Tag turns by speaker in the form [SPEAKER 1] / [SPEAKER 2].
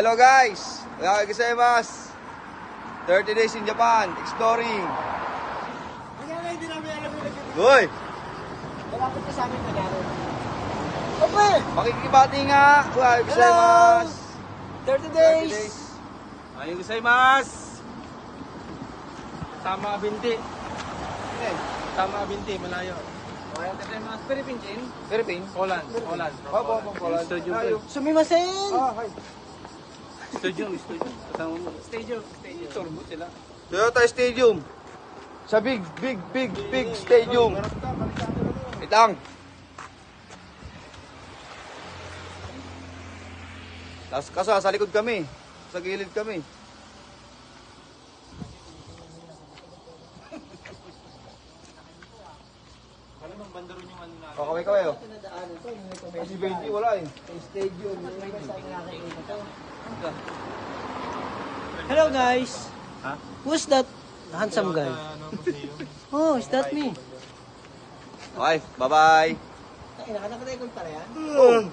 [SPEAKER 1] Hello guys! Gozaimasu! 30 days in Japan, exploring.
[SPEAKER 2] Kaya nga hindi namin alam yung nag-video.
[SPEAKER 1] Hoy!
[SPEAKER 2] Malapit ka sa amin na gano'n. Ope!
[SPEAKER 1] Makikibati nga! Gozaimasu!
[SPEAKER 2] 30 days!
[SPEAKER 3] Ayun gozaimasu! Tama binti. Tama binti, malayo. Ayun gozaimasu. Philippines?
[SPEAKER 1] Philippines?
[SPEAKER 3] Poland. Poland.
[SPEAKER 1] Opo, Poland.
[SPEAKER 3] Studio.
[SPEAKER 2] Sumimasen!
[SPEAKER 1] Hi.
[SPEAKER 3] Studio. Kasama mo. Studio. Turbo sila.
[SPEAKER 1] Toyota Stadium. Sa big stadium. Itang. Kasi sa likod kami. Sa gilid kami.
[SPEAKER 3] Ano bang banda ron yung ano natin?
[SPEAKER 1] Kaway-kaway oh.
[SPEAKER 2] Pinadaanan to, yung ito.
[SPEAKER 1] Kasi 20 wala eh.
[SPEAKER 2] Stadium. Hello guys!
[SPEAKER 3] Ha?
[SPEAKER 2] Who's that handsome guy? Oh, is that me?
[SPEAKER 1] Okay, bye-bye.
[SPEAKER 2] Ay, nakakatalikod pala yan?
[SPEAKER 1] Oh.